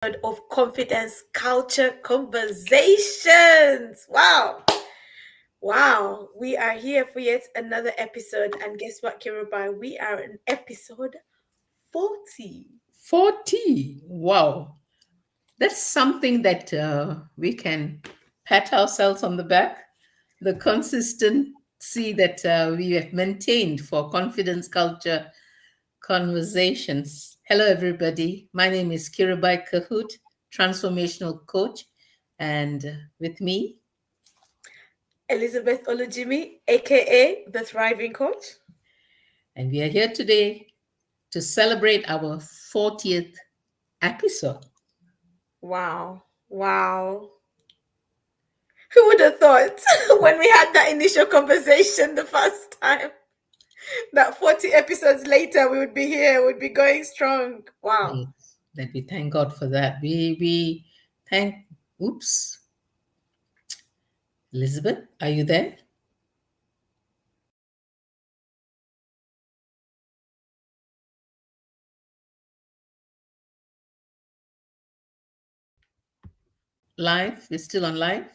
of Confidence Culture Conversations. Wow. Wow. We are here for yet another episode. And guess what, Kirubai? We are in episode 40. 40. Wow. That's something that we can pat ourselves on the back. The consistency that we have maintained for confidence culture conversations. Hello, everybody. My name is Kirabai Kahoot, transformational coach. And with me, Elizabeth Olujimi, aka the Thriving Coach. and we are here today to celebrate our 40th episode. Wow. Wow. Who would have thought when we had that initial conversation the first time that 40 episodes later we would be here, we'd be going strong? Wow. Yes, that we thank God for that. We thank. Oops, Elizabeth, are you there? Live? We're still on live.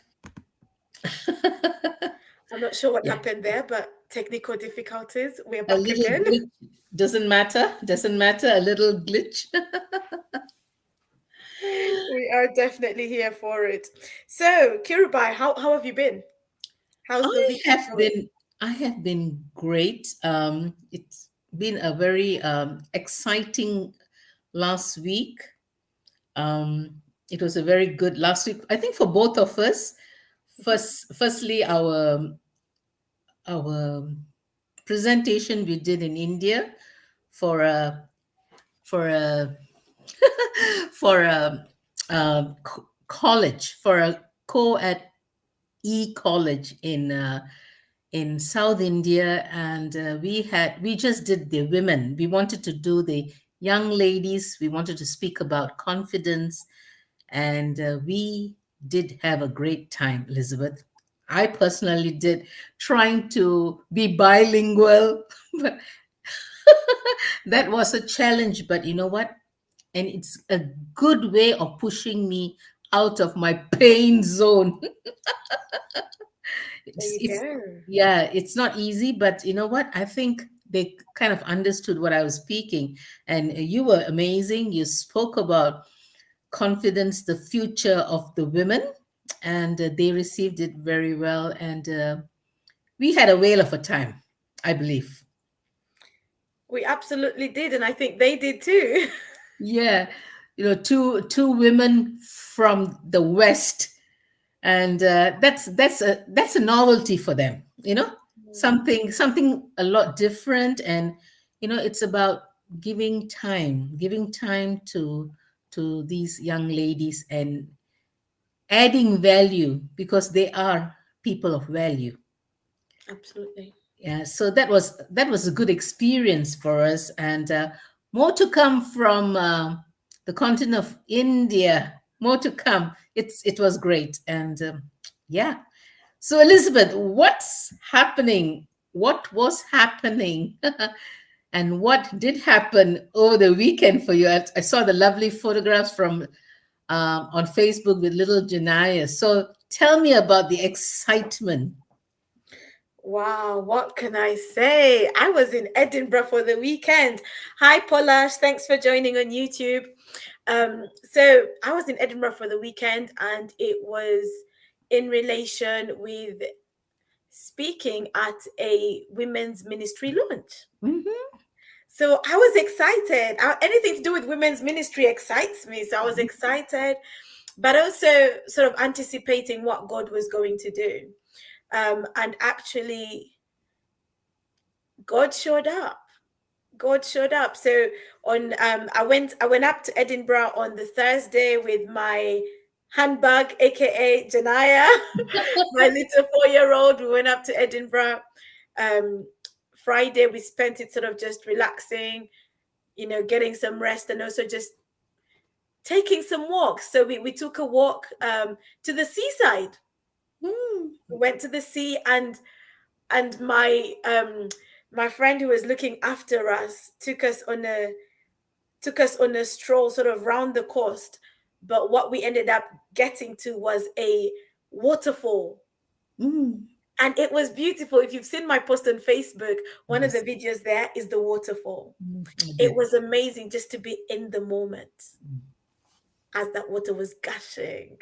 I'm not sure what Yeah, happened there, but technical difficulties. We're a back little again. glitch doesn't matter. Doesn't matter. A little glitch. We are definitely here for it. So, Kirubai, how have you been? How's the I week have going? been I have been great. It's been a very exciting last week. Um, it was a very good last week. I think for both of us. Firstly, our presentation we did in India for a for a for college for a co-ed college in South India, and we just did the women. We wanted to do the young ladies. We wanted to speak about confidence, and we did have a great time, Elizabeth. I personally did, trying to be bilingual, but that was a challenge. But you know what? And it's a good way of pushing me out of my pain zone. There you It's go. yeah, it's not easy, but you know what? I think they kind of understood what I was speaking, and you were amazing. You spoke about confidence, the future of the women, and they received it very well, and we had a whale of a time, I believe. We absolutely did, and I think they did too. Yeah, two women from the West, and that's a novelty for them, something a lot different. And it's about giving time to these young ladies and adding value, because they are people of value. Absolutely. Yeah, so that was a good experience for us, and more to come from the continent of India. More to come. It was great, and yeah. So, Elizabeth, what's happening? What was happening? And what did happen over the weekend for you? I saw the lovely photographs from on Facebook with little Janaya. So, tell me about the excitement. Wow, what can I say? I was in Edinburgh for the weekend. Hi, Polash. Thanks for joining on YouTube. So I was in Edinburgh for the weekend, and it was in relation with speaking at a women's ministry launch. Mhm. So I was excited. Anything to do with women's ministry excites me. So I was excited, but also sort of anticipating what God was going to do. And actually, God showed up. God showed up. So on I went up to Edinburgh on the Thursday with my handbag, aka Janaya, my little 4-year-old. We went up to Edinburgh. Um, Friday we spent it sort of just relaxing, getting some rest, and also just taking some walks. So we took a walk to the seaside. Mm. We went to the sea, and my friend who was looking after us took us on a stroll sort of round the coast. but what we ended up getting to was a waterfall. Mm. And it was beautiful. If you've seen my post on Facebook, one of the Yes. videos there is the waterfall. I It did. was amazing just to be in the moment as that water was gushing.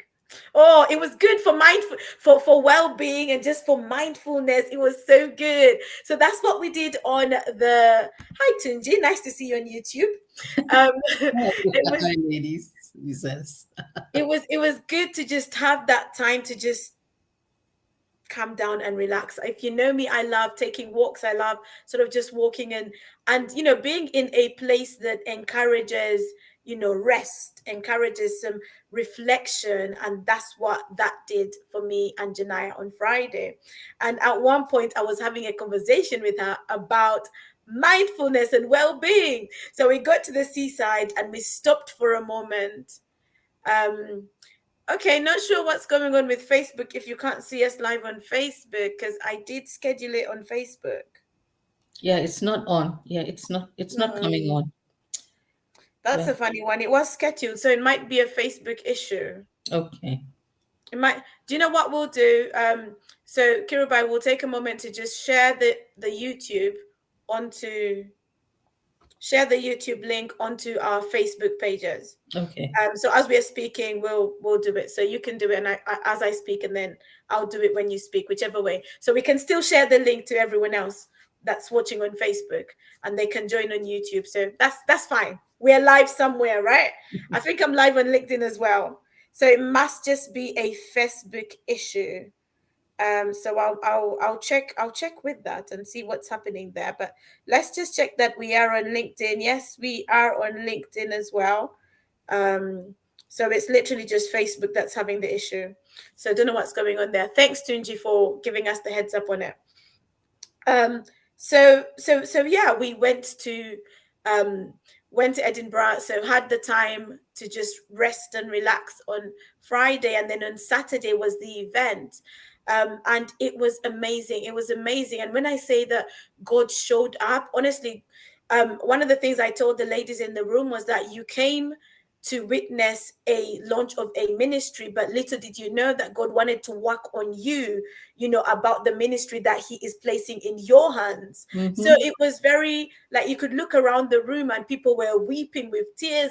Oh, it was good for mindful for well-being and just for mindfulness. It was so good. So that's what we did on the Hi Tunji, nice to see you on YouTube. Um it was Hi, ladies. He says. it was good to just have that time to just calm down and relax. If you know me, I love taking walks. I love sort of just walking and being in a place that encourages, rest, encourages some reflection. And that's what that did for me and Janaya on Friday. And at one point I was having a conversation with her about mindfulness and well-being. So we got to the seaside and we stopped for a moment. Okay, not sure what's going on with Facebook if you can't see us live on Facebook, because I did schedule it on Facebook. Yeah, it's not on. Yeah, it's not coming No, on. that's Well, a funny one. It was scheduled, so it might be a Facebook issue. okay. It might. Do you know what we'll do? So Kirubai will take a moment to just onto share the YouTube link onto our Facebook pages. Okay. So as we are speaking, we'll do it. So you can do it, and as I speak, and then I'll do it when you speak, whichever way. So we can still share the link to everyone else that's watching on Facebook, and they can join on YouTube. So that's fine. We're live somewhere, right? I think I'm live on LinkedIn as well. So it must just be a Facebook issue. So I'll check with that and see what's happening there. But let's just check that we are on LinkedIn. Yes, we are on LinkedIn as well. Um, so it's literally just Facebook that's having the issue. So I don't know what's going on there. Thanks, Tunji, for giving us the heads up on it. Um, so yeah, we um went to Edinburgh, so had the time to just rest and relax on Friday, and then on Saturday was the event. And it was amazing. It was amazing. And when I say that God showed up, honestly, one of the things I told the ladies in the room was that you came to witness a launch of a ministry, but little did you know that God wanted to work on you, about the ministry that He is placing in your hands. So Mm-hmm. it was very, like, you could look around the room and people were weeping with tears,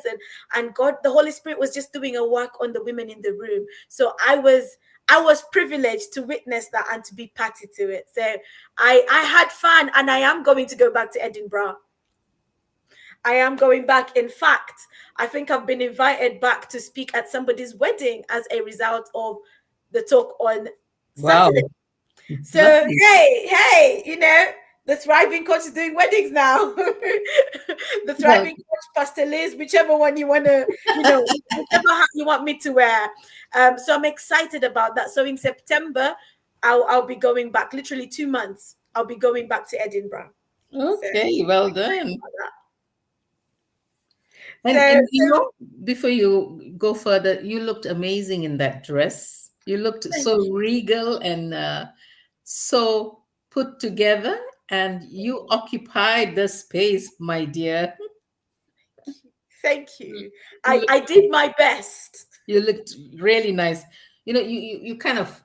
and God, the Holy Spirit was just doing a work on the women in the room. So I was privileged to witness that and to be party to it. So I had fun, and I am going to go back to Edinburgh. I am going back. In fact, I think I've been invited back to speak at somebody's wedding as a result of the talk on Saturday. Wow. So Lovely. hey, the thriving coach is doing weddings now. The Well, thriving coach, Pastor Liz, whichever one you want to, whichever hat you want me to wear. So I'm excited about that. So in September, I'll be going back. Literally 2 months. I'll be going back to Edinburgh. So okay, well done. so And before you go further, you looked amazing in that dress. You looked thank so you. regal and so put together, and you occupied the space, my dear. Thank You you. you I looked, did my best. you looked really nice. You kind of,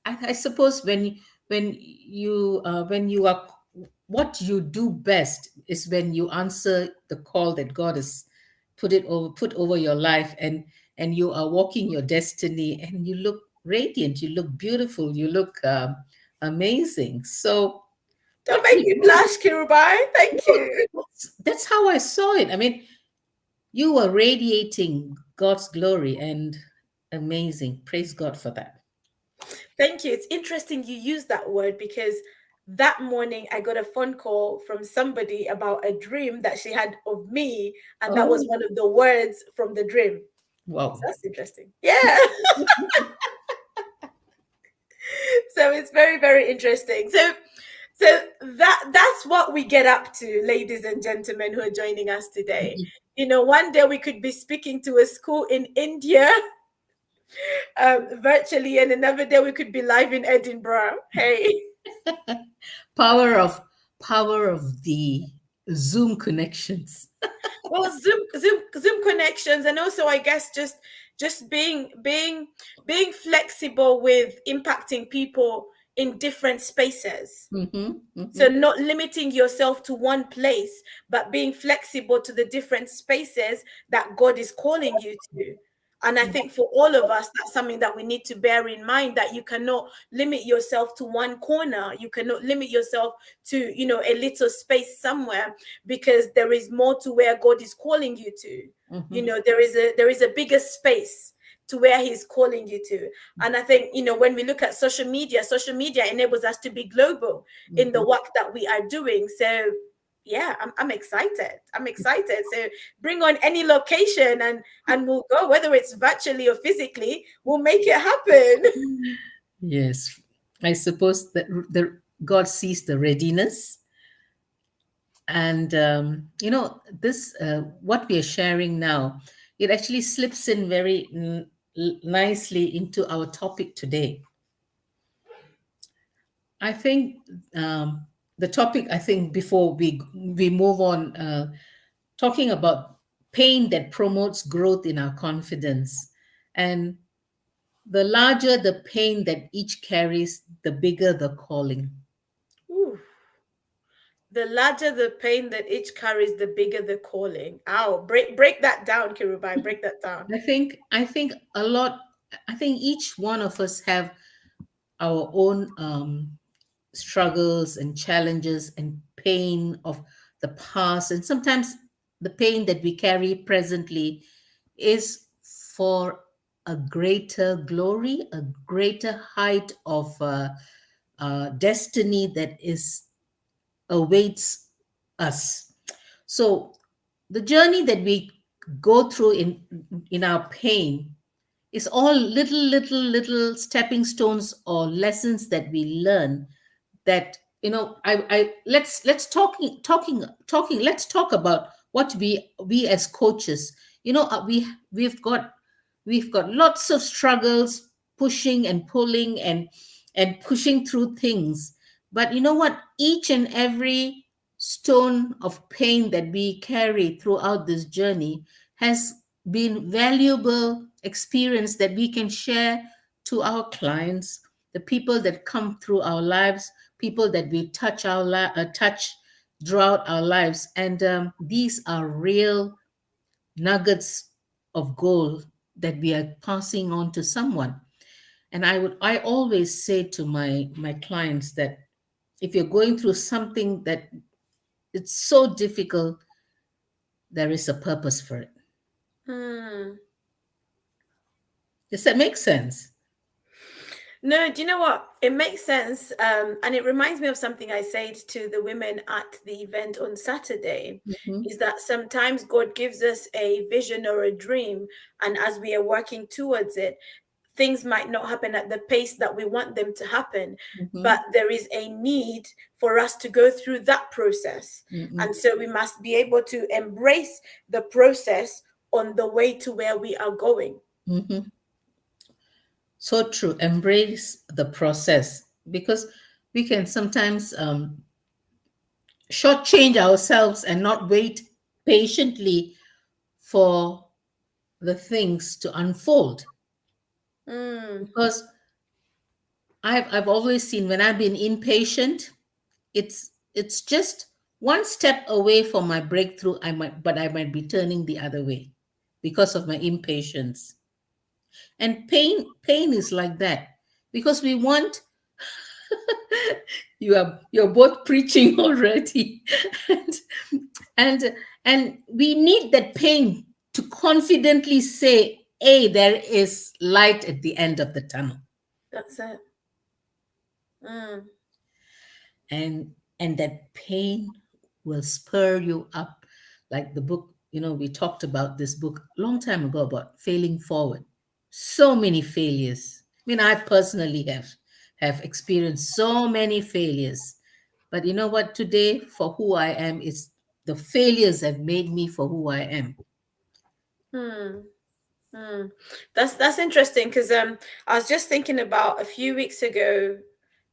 I suppose when you are, what you do best is when you answer the call that God has put over your life, and you are walking your destiny, and you look radiant, you look beautiful, you look amazing. So Don't make me blush, Kirubai. Thank you. that's how I saw it. I mean, you were radiating God's glory, and amazing. Praise God for that. Thank you. It's interesting you use that word because that morning I got a phone call from somebody about a dream that she had of me, and that was Oh, one of the words from the dream. So wow. that's interesting. Yeah. So it's very, very interesting. So that's what we get up to, ladies and gentlemen who are joining us today. One day we could be speaking to a school in India, virtually, and another day we could be live in Edinburgh. Hey. power of power of the Zoom connections. Well, Zoom connections, and also I guess just just being flexible with impacting people in different spaces. Mm-hmm. So Mm-hmm. not limiting yourself to one place, but being flexible to the different spaces that God is calling you to. And I think for all of us, that's something that we need to bear in mind, that you cannot limit yourself to one corner. You cannot limit yourself to, a little space somewhere, because there is more to where God is calling you to. Mm-hmm. There is a bigger space to where he's calling you to. And I think, when we look at social media enables us to be global in the Mm-hmm. work that we are doing. So yeah, I'm excited. I'm excited. So bring on any location, and we'll go, whether it's virtually or physically, we'll make it happen. Yes, I suppose that the God sees the readiness, and this what we are sharing now, it actually slips in very nicely into our topic today. I think the topic. I think before we move on, talking about pain that promotes growth in our confidence, and the larger the pain that each carries, the bigger the calling. Ooh, the larger the pain that each carries, the bigger the calling. Ow, break that down, Kirubai. Break that down. I think a lot. I think each one of us have our own struggles and challenges and pain of the past, and sometimes the pain that we carry presently is for a greater glory, a greater height of destiny that is awaits us. So the journey that we go through in our pain is all little stepping stones or lessons that we learn, that I let's talking let's talk about what we as coaches, we've got lots of struggles, pushing and pulling and pushing through things. But you know what, each and every stone of pain that we carry throughout this journey has been valuable experience that we can share to our clients, the people that come through our lives, people that we touch throughout our lives. And these are real nuggets of gold that we are passing on to someone. And I always say to my clients that if you're going through something that it's so difficult, there is a purpose for it. Hmm. Does that make sense? No, do you know what? It makes sense. And it reminds me of something I said to the women at the event on Saturday, Hmm. is that sometimes God gives us a vision or a dream, and as we are working towards it, things might not happen at the pace that we want them to happen, Hmm. but there is a need for us to go through that process. Hmm. And so we must be able to embrace the process on the way to where we are going. Hmm. So true. Embrace the process, because we can sometimes shortchange ourselves and not wait patiently for the things to unfold. Mm, Because I've always seen when I've been impatient, it's just one step away from my breakthrough. I might be turning the other way because of my impatience. And pain is like that, because we want you're both preaching already. and and and we need that pain to confidently say, hey, there is light at the end of the tunnel. that's it. Mm. And that pain will spur you up, like the book, we talked about this book a long time ago about failing forward. So many failures. I mean, I personally have experienced so many failures. But you know what, today, for who I am, is the failures have made me for who I am. Hmm. Hmm. That's interesting, because I was just thinking about a few weeks ago,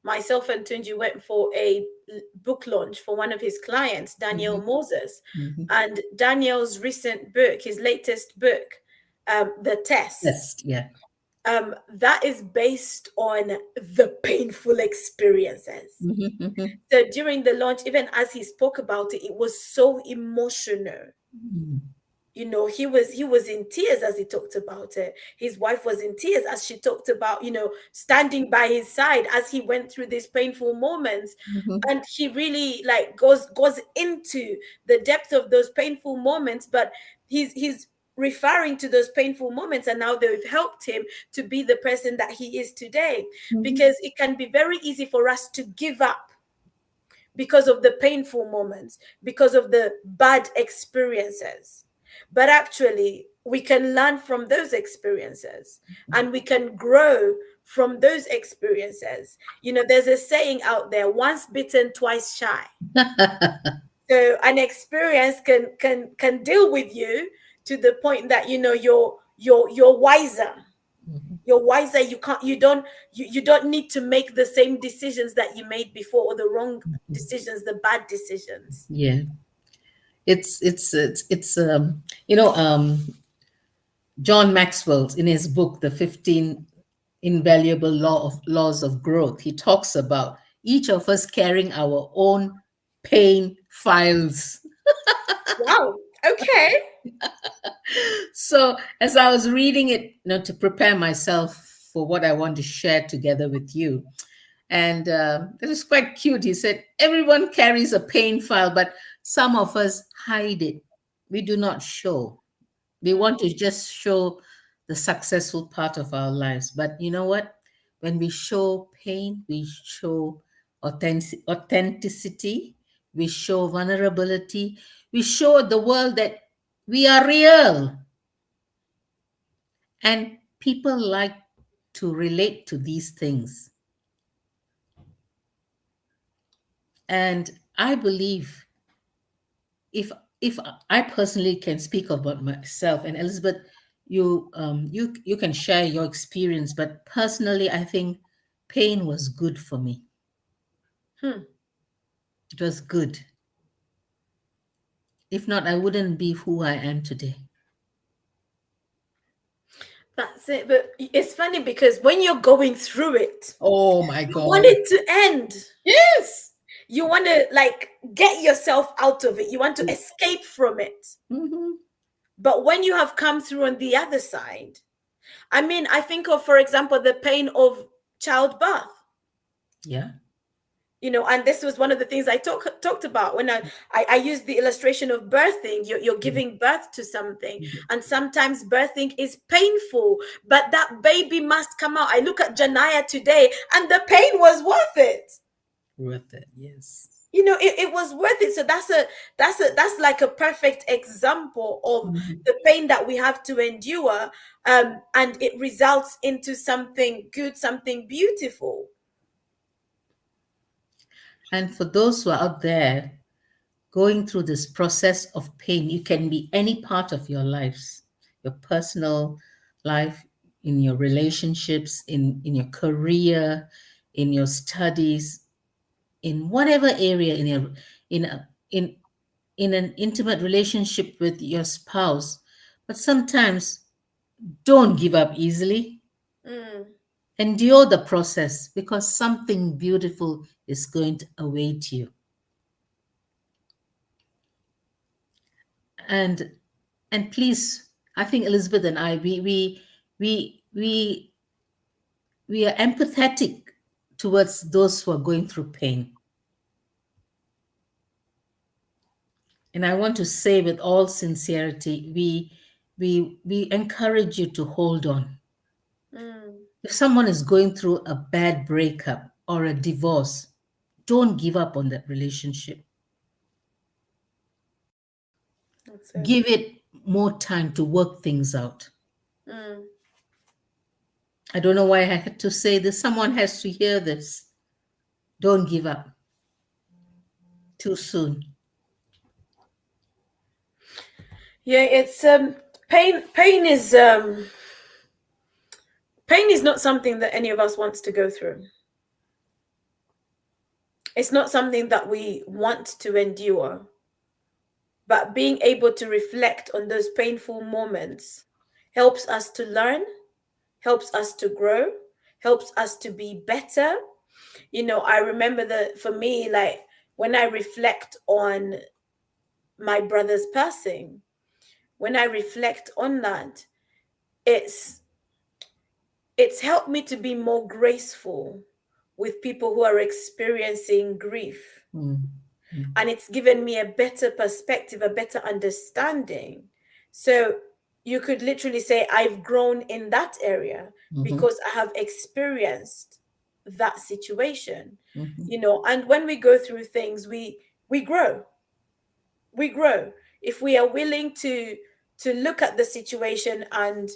myself and Tunji went for a book launch for one of his clients, Daniel Mhm, Moses, mhm, and Daniel's recent book, his latest book, the test, Yes, yeah. that is based on the painful experiences. Mhm, mhm, So during the launch, even as he spoke about it, it was so emotional. mhm, You know, he was in tears as he talked about it. His wife was in tears as she talked about, standing by his side as he went through these painful moments. mhm. And he really like goes into the depth of those painful moments, but he's referring to those painful moments, and now they've helped him to be the person that he is today. Mhm. Because it can be very easy for us to give up because of the painful moments, because of the bad experiences. But actually, we can learn from those experiences, and we can grow from those experiences. There's a saying out there: once bitten, twice shy. So an experience can deal with you to the point that you're wiser. You're wiser. You don't need to make the same decisions that you made before, or the wrong decisions, the bad decisions. Yeah, it's you know John Maxwell, in his book The 15 Invaluable Laws of Growth, he talks about each of us carrying our own pain files. Wow. Okay. So as I was reading it, to prepare myself for what I want to share together with you, and it was quite cute. He said, "Everyone carries a pain file, but some of us hide it. We do not show. We want to just show the successful part of our lives. But you know what? When we show pain, we show authenticity, we show vulnerability, we show the world that we are real. And people like to relate to these things. And I believe, if if I personally can speak about myself, and Elizabeth, you can share your experience, but personally, I think pain was good for me. Hmm. It was good. If not, I wouldn't be who I am today. That's it. But it's funny because when you're going through it, Oh my you want God. it to end. Yes. You want to like get yourself out of it. You want to escape from it. Hmm. But when you have come through on the other side, I mean, I think of, for example, the pain of childbirth. Yeah. And this was one of the things I talked about when I used the illustration of birthing. You're giving birth to something, and sometimes birthing is painful, but that baby must come out. I look at Janaya today, and the pain was worth it. Worth it. Yes. It was worth it. So that's like a perfect example of Mhm. the pain that we have to endure, and it results into something good, something beautiful. And for those who are out there going through this process of pain, you can be any part of your lives, your personal life, in your relationships, in your career, in your studies, in whatever area, in a, in an intimate relationship with your spouse. But sometimes don't give up easily. Mm, Endure the process, because something beautiful is going to await you. And please, I think Elizabeth and I, we we we are empathetic towards those who are going through pain. And I want to say with all sincerity, we encourage you to hold on. mm, If someone is going through a bad breakup or a divorce, don't give up on that relationship. that's it. Give it more time to work things out. Mm. I don't know why I had to say this. Someone has to hear this. Don't give up too soon. Yeah, it's pain is not something that any of us wants to go through. It's not something that we want to endure, but being able to reflect on those painful moments helps us to learn, helps us to grow, helps us to be better. I remember that for me, like when I reflect on my brother's passing, when I reflect on that, it's it's helped me to be more graceful with people who are experiencing grief. Mm, mm, And it's given me a better perspective, a better understanding. So you could literally say, I've grown in that area mhm, because I have experienced that situation. mhm. And when we go through things, we grow. We grow if we are willing to look at the situation and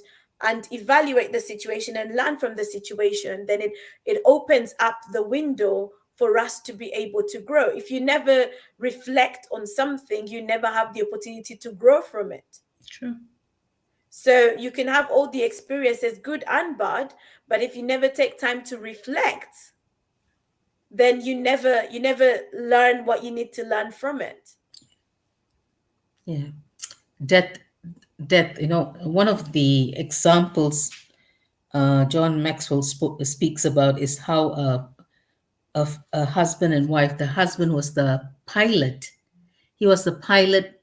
evaluate the situation and learn from the situation. Then it opens up the window for us to be able to grow. If you never reflect on something, you never have the opportunity to grow from it. True. So you can have all the experiences, good and bad, but if you never take time to reflect, then you never learn what you need to learn from it. Yeah. Death, death. One of the examples John Maxwell speaks about is how a husband and wife. The husband was the pilot. He was the pilot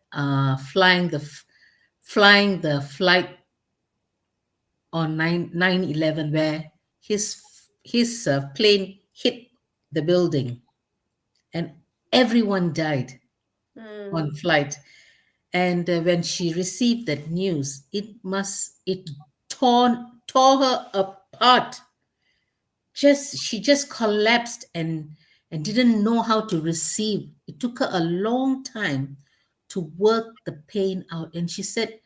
flying the flight on 9/11, where his plane hit the building and everyone died on Mm, flight. And when she received that news, it tore her apart. She just collapsed and didn't know how to receive. It took her a long time to work the pain out. And she said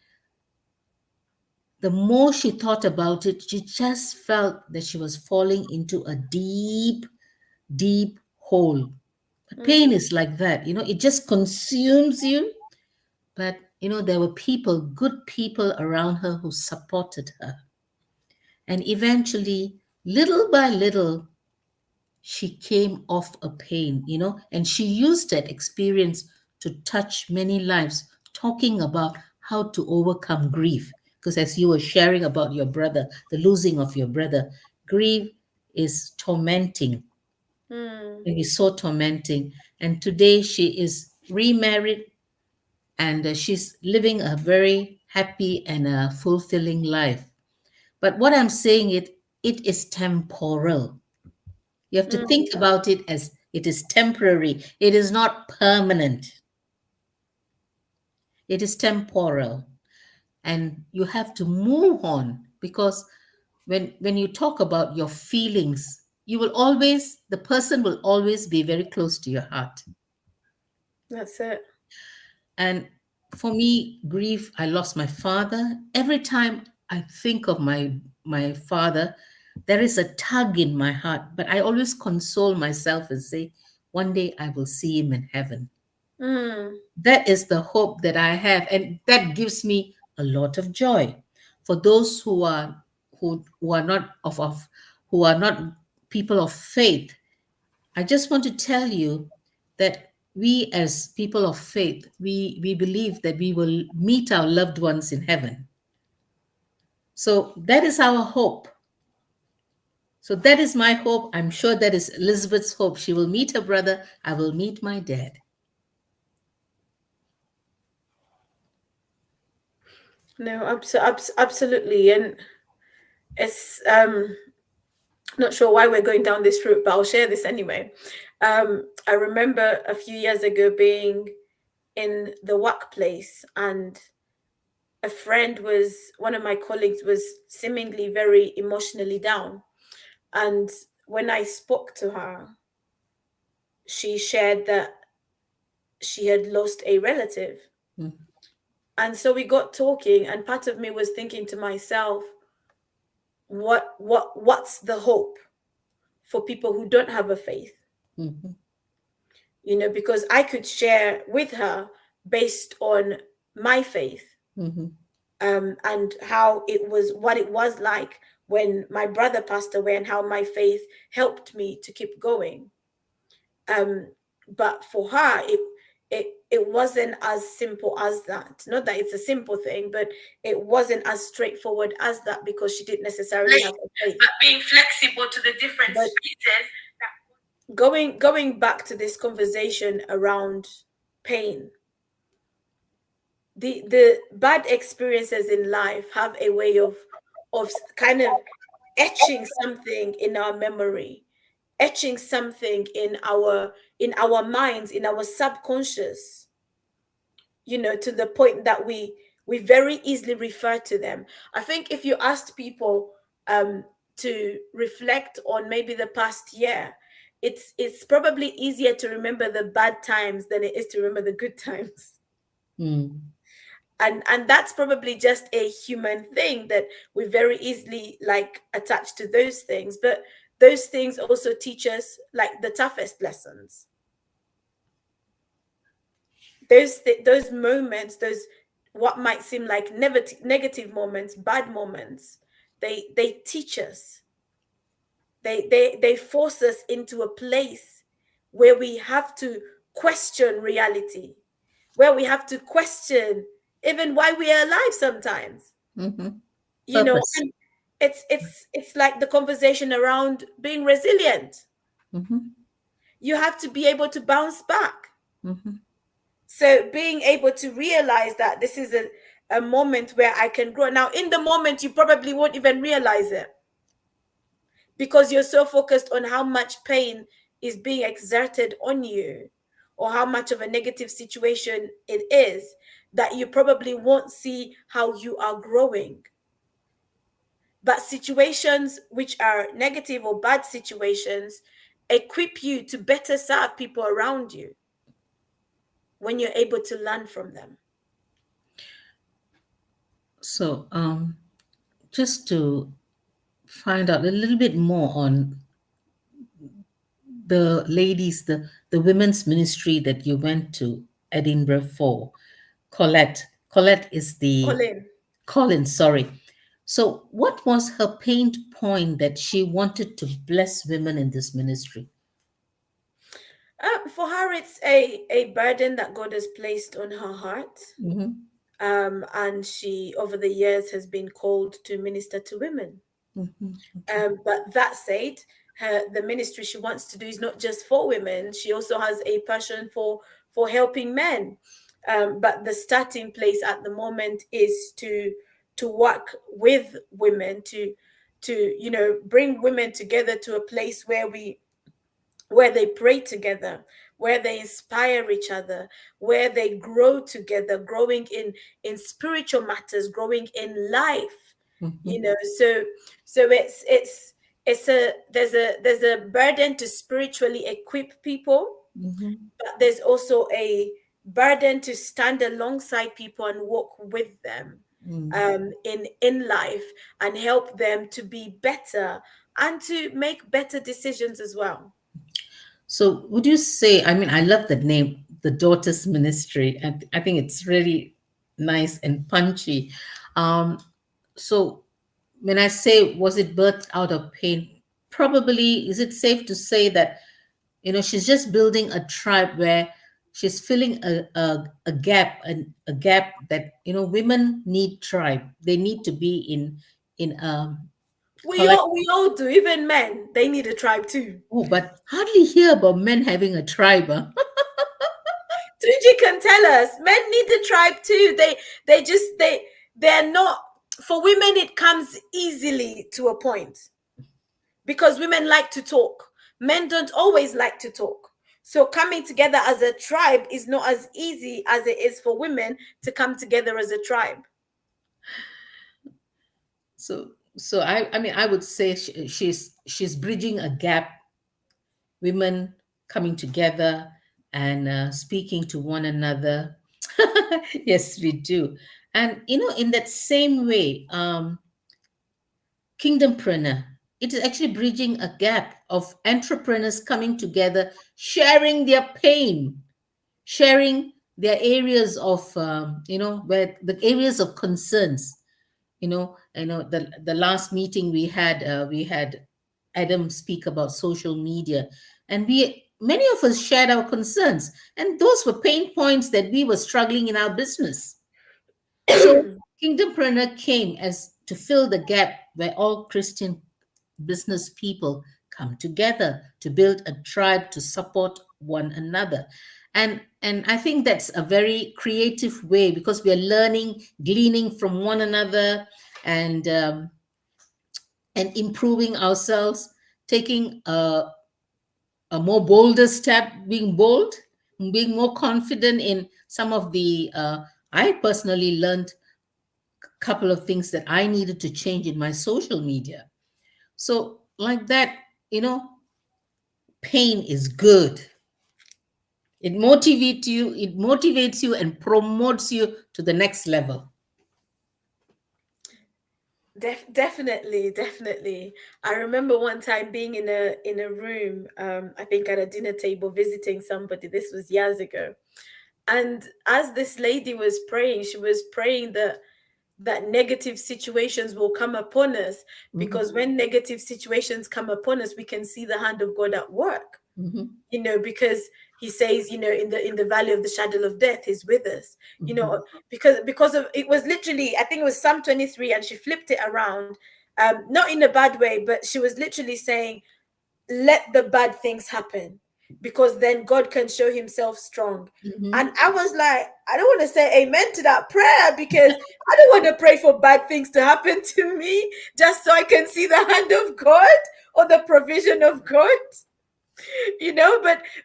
the more she thought about it, she just felt that she was falling into a deep, deep hole. But pain mm, is like that, it just consumes you. But there were people, good people around her who supported her. And eventually, little by little, she came off a pain, and she used that experience to touch many lives, talking about how to overcome grief. Because as you were sharing about your brother, the losing of your brother, grief is tormenting. mm. It is so tormenting. And today she is remarried and she's living a very happy and a fulfilling life. But what I'm saying, it is temporal. You have to Mm, think about it as it is temporary. It is not permanent. It is temporal. And you have to move on because when you talk about your feelings, the person will always be very close to your heart. that's it. And for me, grief, I lost my father. Every time I think of my father, there is a tug in my heart, but I always console myself and say, one day I will see him in heaven. Mm, That is the hope that I have, and that gives me a lot of joy. For those who are not who are not people of faith, I just want to tell you that we as people of faith, we believe that we will meet our loved ones in heaven. So that is our hope. So that is my hope. I'm sure that is Elizabeth's hope. She will meet her brother. I will meet my dad. no, absolutely. And it's not sure why we're going down this route, but I'll share this anyway. I remember a few years ago being in the workplace, and one of my colleagues was seemingly very emotionally down. And when I spoke to her, she shared that she had lost a relative. Mm, And so we got talking, and part of me was thinking to myself, what's the hope for people who don't have a faith? mhm, Because I could share with her based on my faith, mhm, and what it was like when my brother passed away, and how my faith helped me to keep going. um but for her, it wasn't as simple as that. Not that it's a simple thing, but it wasn't as straightforward as that, because she didn't necessarily have a faith. But being flexible to the different spaces. Going back to this conversation around pain, the bad experiences in life have a way of kind of etching something in our memory, etching something in our minds, in our subconscious, to the point that we very easily refer to them. I think if you asked people to reflect on maybe the past year, it's probably easier to remember the bad times than it is to remember the good times. Mm. And that's probably just a human thing, that we very easily like attach to those things, but those things also teach us like the toughest lessons. Those moments, those what might seem like negative moments, bad moments, they teach us. They force us into a place where we have to question reality, where we have to question even why we are alive sometimes. Mm-hmm. Purpose. And it's like the conversation around being resilient. Mm-hmm. You have to be able to bounce back. Mm-hmm. So being able to realize that this is a moment where I can grow. Now, in the moment, you probably won't even realize it, because you're so focused on how much pain is being exerted on you, or how much of a negative situation it is, that you probably won't see how you are growing. But situations which are negative or bad situations equip you to better serve people around you when you're able to learn from them. So, just to find out a little bit more on the ladies, the women's ministry that you went to Edinburgh for, Colette. Colette is the Colin. Colin, sorry. So, what was her pain point that she wanted to bless women in this ministry? For her, it's a burden that God has placed on her heart. Mm-hmm. And she, over the years, has been called to minister to women. Mm-hmm. Okay. But that said, the ministry she wants to do is not just for women. She also has a passion for helping men. But the starting place at the moment is to work with women, to bring women together to a place where they pray together, where they inspire each other, where they grow together, growing in spiritual matters, growing in life. Mm-hmm. So it's a there's a burden to spiritually equip people, Mm-hmm. but there's also a burden to stand alongside people and walk with them Mm. in life, and help them to be better and to make better decisions as well. So, would you say, I mean, I love the name, the Daughters Ministry, and I think it's really nice and punchy. Um, so, when I say, was it birthed out of pain? Probably, is it safe to say that, she's just building a tribe where she's filling a gap, and a gap that, women need tribe. They need to be in collect. We all do, even men. They need a tribe too. Oh, but hardly hear about men having a tribe. Huh? Tunji can tell us. Men need a tribe too. They just they're not, for women it comes easily to a point, because women like to talk. Men don't always like to talk. So coming together as a tribe is not as easy as it is for women to come together as a tribe. So I mean, I would say she's bridging a gap, women coming together and speaking to one another. Yes, we do. And in that same way, Kingdompreneur, it is actually bridging a gap of entrepreneurs coming together, sharing their pain, sharing their areas of where the areas of concerns. The last meeting we had Adam speak about social media, and many of us shared our concerns, and those were pain points that we were struggling in our business. So Kingdompreneur came as to fill the gap where all Christian business people come together to build a tribe to support one another. And I think that's a very creative way, because we are learning, gleaning from one another, and and improving ourselves, taking a more bolder step, being bold, being more confident in some of the I personally learned a couple of things that I needed to change in my social media. So like that, you know, pain is good. It motivates you and promotes you to the next level. Definitely, definitely. I remember one time being in a room, I think at a dinner table visiting somebody. This was years ago. And as this lady was praying, she was praying that negative situations will come upon us, Mhm, because when negative situations come upon us, we can see the hand of God at work. mhm, Because he says, in the valley of the shadow of death, he's with us. you mhm, know because of it was literally, I think it was Psalm 23, and she flipped it around, not in a bad way, but she was literally saying, let the bad things happen, because then God can show himself strong. mhm, And I was like, I don't want to say amen to that prayer, because I don't want to pray for bad things to happen to me just so I can see the hand of God or the provision of God.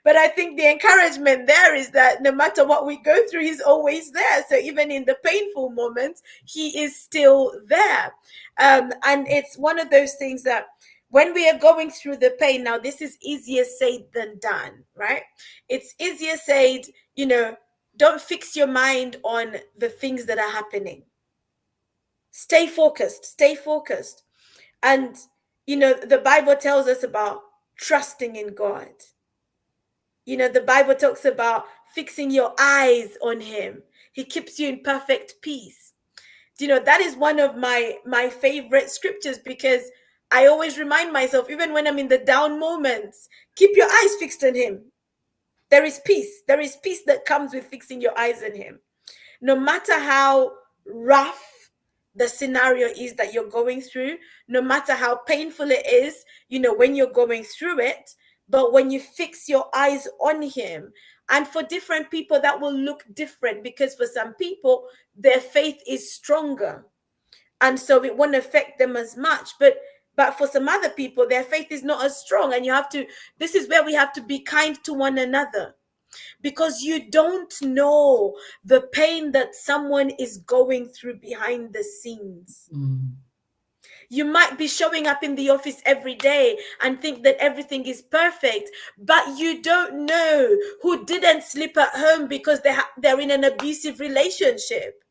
But I think the encouragement there is that no matter what we go through, he's always there. So even in the painful moments, he is still there. And it's one of those things that when we are going through the pain, now this is easier said than done, right? It's easier said, you know don't fix your mind on the things that are happening. Stay focused, stay focused. And the Bible tells us about trusting in God. The Bible talks about fixing your eyes on him. He keeps you in perfect peace. That is one of my favorite scriptures, because I always remind myself, even when I'm in the down moments, keep your eyes fixed on him. There is peace. There is peace that comes with fixing your eyes on him. No matter how rough the scenario is that you're going through, no matter how painful it is, when you're going through it, but when you fix your eyes on him. And for different people, that will look different, because for some people, their faith is stronger. And so it won't affect them as much. But for some other people, their faith is not as strong. And this is where we have to be kind to one another, because you don't know the pain that someone is going through behind the scenes. mhm, You might be showing up in the office every day and think that everything is perfect, but you don't know who didn't sleep at home because they're in an abusive relationship.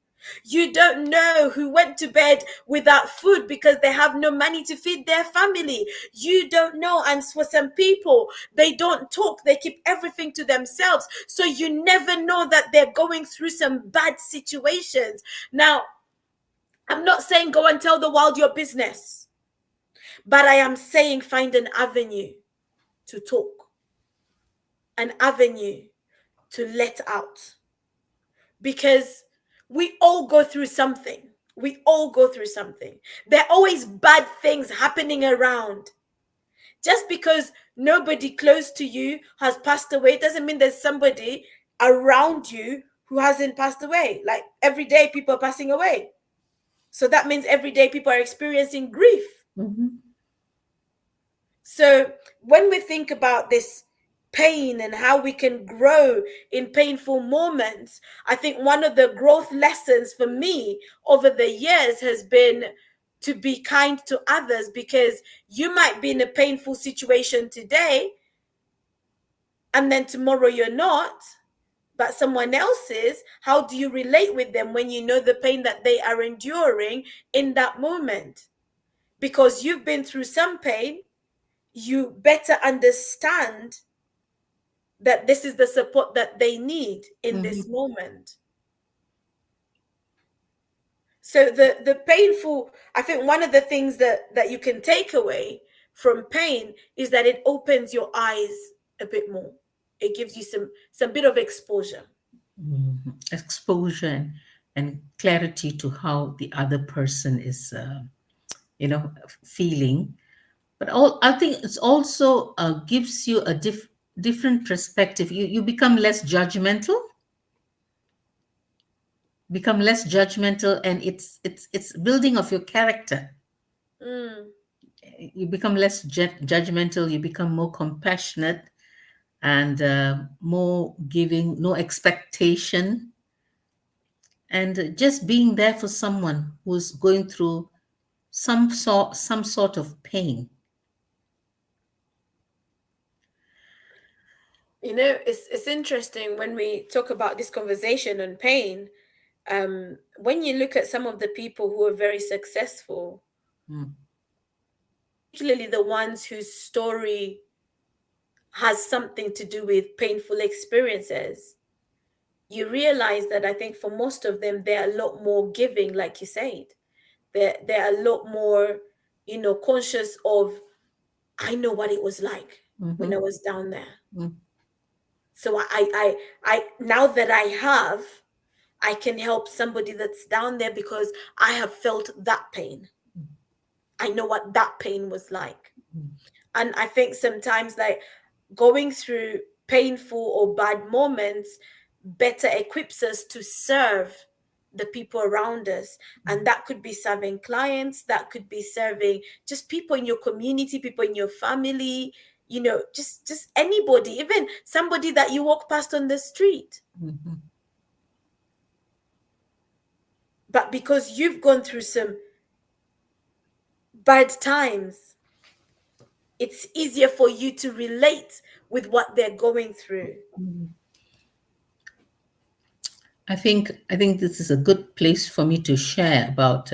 You don't know who went to bed without food because they have no money to feed their family. You don't know. And for some people, they don't talk, they keep everything to themselves. So you never know that they're going through some bad situations. Now, I'm not saying go and tell the world your business, but I am saying find an avenue to talk, an avenue to let out, because we all go through something. We all go through something. There are always bad things happening around. Just because nobody close to you has passed away doesn't mean there's somebody around you who hasn't passed away. Like every day, people are passing away. So that means every day people are experiencing grief. mhm, So when we think about this pain and how we can grow in painful moments, I think one of the growth lessons for me over the years has been to be kind to others, because you might be in a painful situation today and then tomorrow you're not, but someone else is. How do you relate with them when you know the pain that they are enduring in that moment? Because you've been through some pain, you better understand that this is the support that they need in this mhm, moment. So the painful, I think one of the things that you can take away from pain is that it opens your eyes. a bit more. It gives you some bit of exposure. Exposure and clarity to how the other person is, feeling. But all I think it's also gives you a different perspective. You become less judgmental, and it's building of your character. Mm. You become less judgmental. You become more compassionate and more giving, no expectation, and just being there for someone who's going through some sort of pain. You know, it's interesting when we talk about this conversation on pain. When you look at some of the people who are very successful, Mm, particularly the ones whose story has something to do with painful experiences, you realize that I think for most of them, they're a lot more giving, like you said. They're a lot more, conscious of, I know what it was like when I mhm, was down there. mm, So now that I have, I can help somebody that's down there because I have felt that pain. I know what that pain was like. And I think sometimes, like, going through painful or bad moments better equips us to serve the people around us. And that could be serving clients, that could be serving just people in your community, people in your family, just anybody, even somebody that you walk past on the street. mhm, But because you've gone through some bad times, it's easier for you to relate with what they're going through. mhm. I think this is a good place for me to share about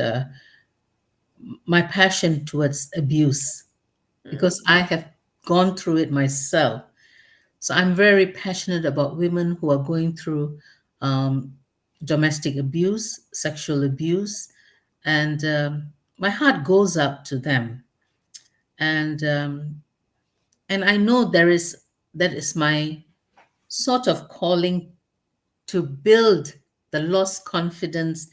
my passion towards abuse, Mm, because I have gone through it myself. So I'm very passionate about women who are going through um, domestic abuse, sexual abuse, and my heart goes out to them. And I know that is my sort of calling, to build the lost confidence,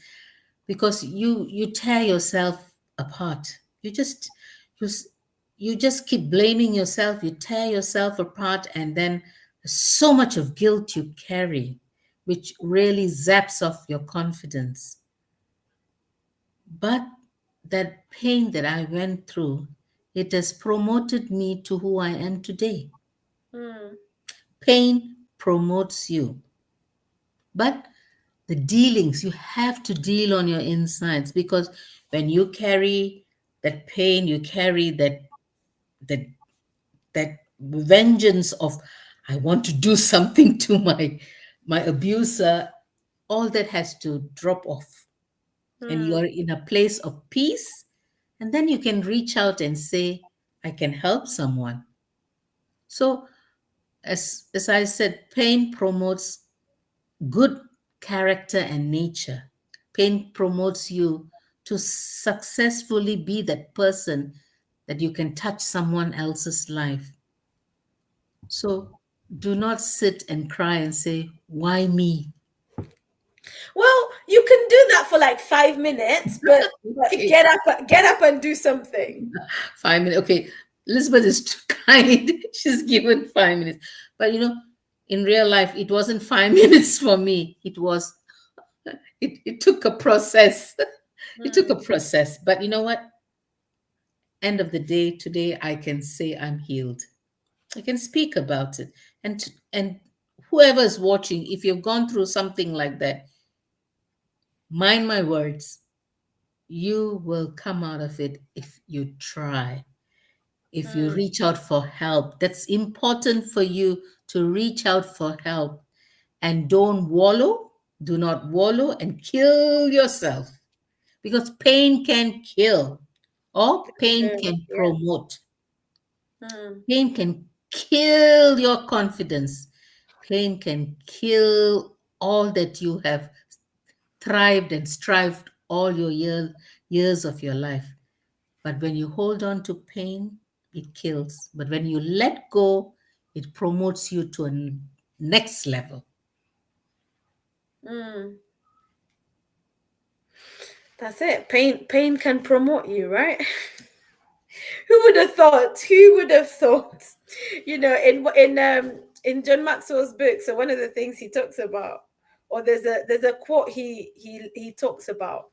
because you tear yourself apart. You s- you just keep blaming yourself. You tear yourself apart, and then so much of guilt you carry, which really zaps off your confidence. But that pain that I went through, it has promoted me to who I am today. mm, Pain promotes you, but the dealings, you have to deal on your insides, because when you carry that pain, you carry that that vengeance of, I want to do something to my abuser. All that has to drop off, and you mm. are in a place of peace, and then you can reach out and say, I can help someone. So as I said, pain promotes good character and nature. Pain promotes you to successfully be that person that you can touch someone else's life. So do not sit and cry and say, why me? Well, you can do that for like 5 minutes, but Okay, get up and do something. 5 minutes. Okay, Elizabeth is too kind. She's given 5 minutes. But in real life, it wasn't 5 minutes for me. It took a process. It took a Mm, process. But you know what? End of the day, today I can say I'm healed. I can speak about it. And whoever is watching, if you've gone through something like that, mind my words, you will come out of it if you try. If you mm. reach out for help, that's important for you to reach out for help, and don't wallow. Do not wallow and kill yourself, because pain can kill or pain Yeah, can yeah. promote. Mm, Pain can kill your confidence. Pain can kill all that you have thrived and strived all your years of your life. But when you hold on to pain, it kills. But when you let go, it promotes you to a next level. Mm, that's it. Pain can promote you, right? Who would have thought? Who would have thought? You know, in John Maxwell's book, so one of the things he talks about, or there's a quote he talks about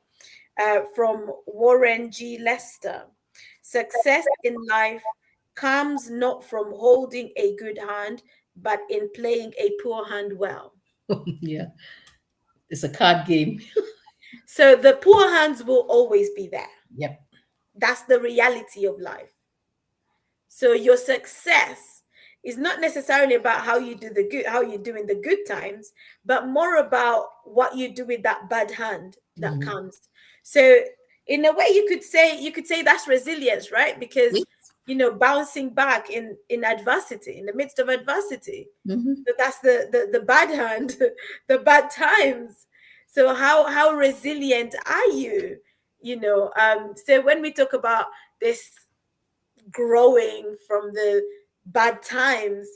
from Warren G. Lester. Success in life comes not from holding a good hand, but in playing a poor hand well. Yeah, it's a card game. So the poor hands will always be there. Yep. That's the reality of life. So your success is not necessarily about how you do the good, how you do in the good times, but more about what you do with that bad hand that Mhm. comes. So in a way, you could say that's resilience, right? Because Oui. bouncing back in adversity, in the midst of adversity. Mhm. So that's the bad hand, the bad times. So how resilient are you? So when we talk about this growing from the bad times,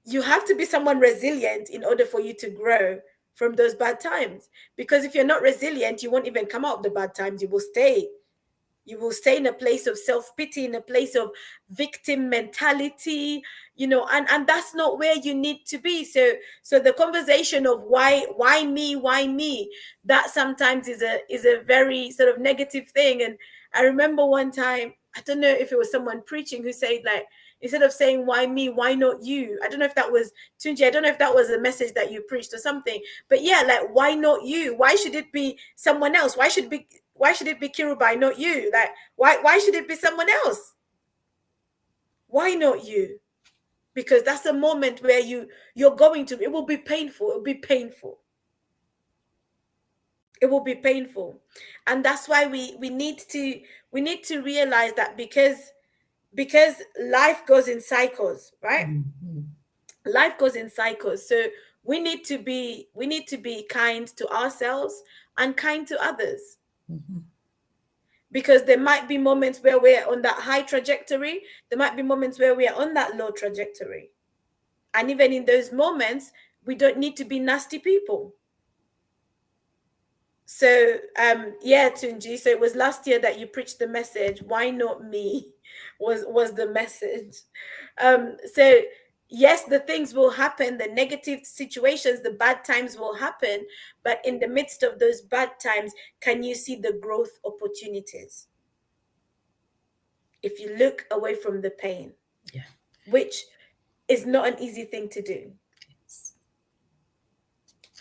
you have to be someone resilient in order for you to grow from those bad times. Because if you're not resilient, you won't even come out of the bad times. You will stay in a place of self-pity, in a place of victim mentality, and that's not where you need to be. So the conversation of why me, that sometimes is a very sort of negative thing. And I remember one time, I don't know if it was someone preaching who said, like, instead of saying why me, why not you? I don't know if that was Tunji. I don't know if that was a message that you preached or something. But yeah, like, why not you? Why should it be someone else? Why should it be Kirubai, not you? Like, why should it be someone else? Why not you? Because that's a moment where you're going to, it will be painful. It will be painful. It will be painful. And that's why we need to realize that, because life goes in cycles, right? Mhm. Life goes in cycles. So we need to be kind to ourselves and kind to others, Mhm. because there might be moments where we're on that high trajectory, there might be moments where we're on that low trajectory, and even in those moments, we don't need to be nasty people. So yeah, Tunji, so it was last year that you preached the message, why not me? Was the message. So yes, the things will happen, the negative situations, the bad times will happen, but in the midst of those bad times, can you see the growth opportunities if you look away from the pain, Yeah. which is not an easy thing to do.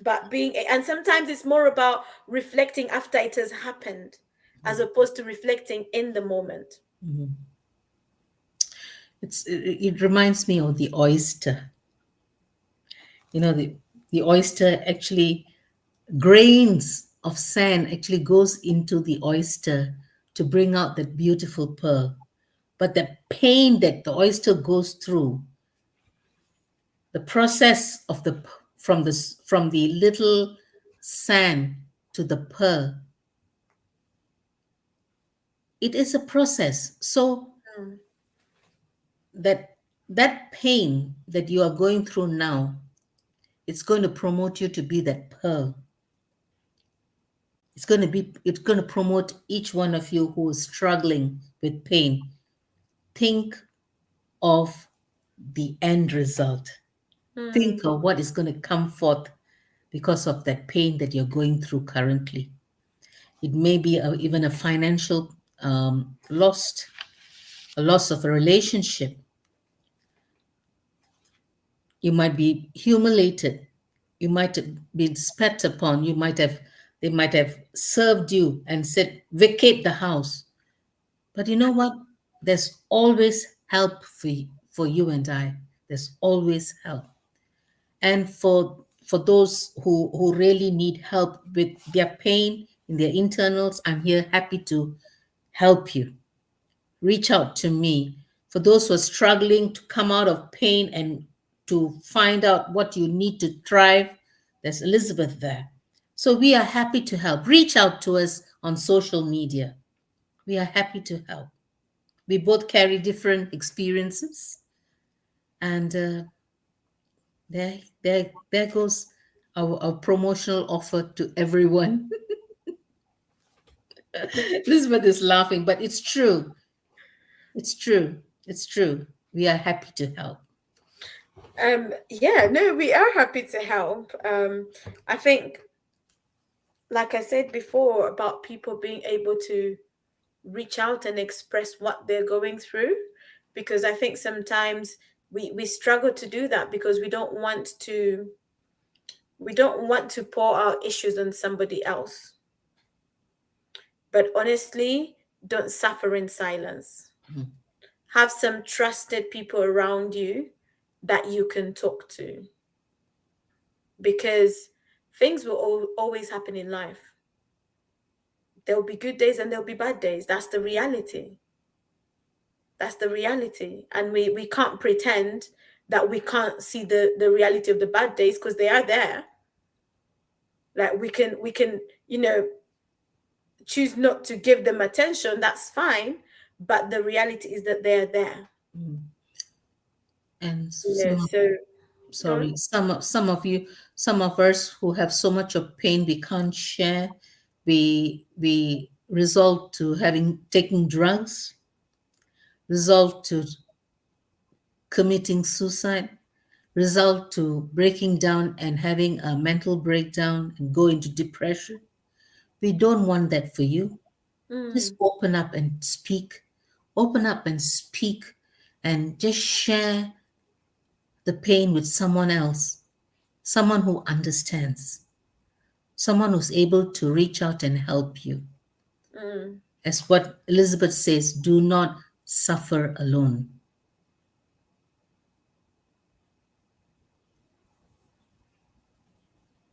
But and sometimes it's more about reflecting after it has happened, as opposed to reflecting in the moment. Mhm. It reminds me of the oyster. The oyster actually, grains of sand actually goes into the oyster to bring out that beautiful pearl. But the pain that the oyster goes through, the process of from the little sand to the pearl, it is a process. So Mm, that that pain that you are going through now, it's going to promote you to be that pearl. It's going to promote each one of you who is struggling with pain. Think of the end result. mm, Think of what is going to come forth because of that pain that you're going through currently. It may be even a financial loss, a loss of a relationship. You might be humiliated. You might have been spat upon. They might have served you and said, vacate the house. But you know what? There's always help for you and I. There's always help. And for those who really need help with their pain in their internals, I'm here happy to help you. Reach out to me. For those who are struggling to come out of pain and to find out what you need to thrive, there's Elizabeth there. So we are happy to help. Reach out to us on social media. We are happy to help. We both carry different experiences, and There goes our promotional offer to everyone. Elizabeth is laughing, but it's true. It's true. It's true. We are happy to help. Yeah, no, we are happy to help. I think, like I said before, about people being able to reach out and express what they're going through, because I think sometimes we struggle to do that because we don't want to pour our issues on somebody else. But honestly, don't suffer in silence. Mhm. Have some trusted people around you that you can talk to, because things will always happen in life. There'll be good days and there'll be bad days. That's the reality. That's the reality. And we can't pretend that we can't see the reality of the bad days, because they are there. Like we can choose not to give them attention. That's fine. But the reality is that they're there. Mm. And So go on. sorry, some of us who have so much of pain we can't share, we result to having taking drugs, result to committing suicide, result to breaking down and having a mental breakdown and go into depression. We don't want that for you. Just Mm, open up and speak. Open up and speak and just share the pain with someone else, someone who understands, someone who's able to reach out and help you. mm. As what Elizabeth says, do not suffer alone.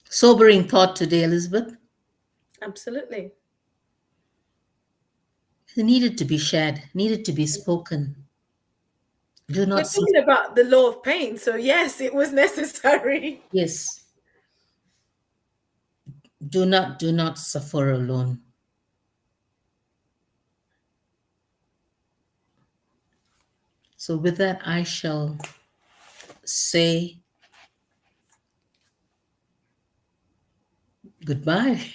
Sobering thought today, Elizabeth. Absolutely. It needed to be shared, needed to be spoken. Do We're not suffer. talking about the law of pain, so yes, it was necessary. Yes, do not suffer alone. So with that, I shall say goodbye.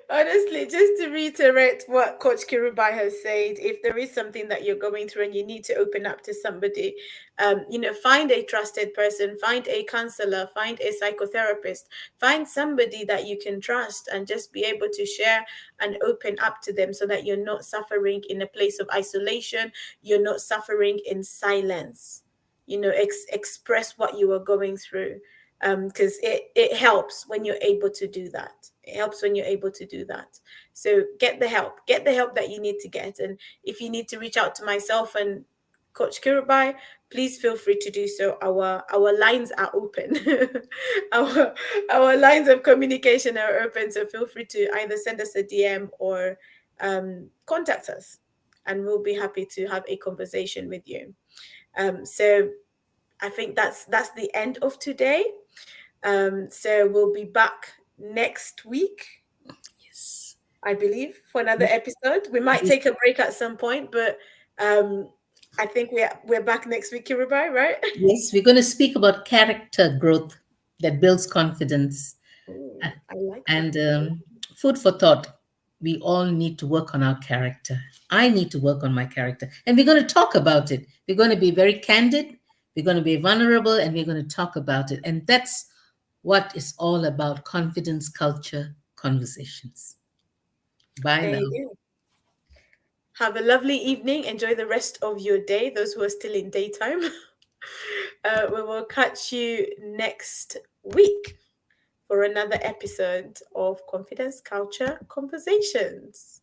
Honestly, just to reiterate what Coach Kirubai has said, if there is something that you're going through and you need to open up to somebody, find a trusted person, find a counselor, find a psychotherapist, find somebody that you can trust, and just be able to share and open up to them, so that you're not suffering in a place of isolation, you're not suffering in silence. Express what you are going through, because it helps when you're able to do that. It helps when you're able to do that. So get the help that you need to get. And if you need to reach out to myself and Coach Kirubai, please feel free to do so. Our lines are open. our our lines of communication are open, so feel free to either send us a DM or contact us, and we'll be happy to have a conversation with you. So I think that's the end of today. So we'll be back next week, Yes. I believe, for another episode. We might Yes, take a break at some point, but I think we're back next week, Kirubai, right? yes, we're going to speak about character growth that builds confidence. Ooh, I like And that. food for thought. We all need to work on our character. I need to work on my character. And we're going to talk about it. We're going to be very candid. We're going to be vulnerable and we're going to talk about it. And that's what is all about confidence culture conversations. Bye There now. you go. Have a lovely evening. Enjoy the rest of your day, those who are still in daytime. We will catch you next week for another episode of Confidence Culture Conversations.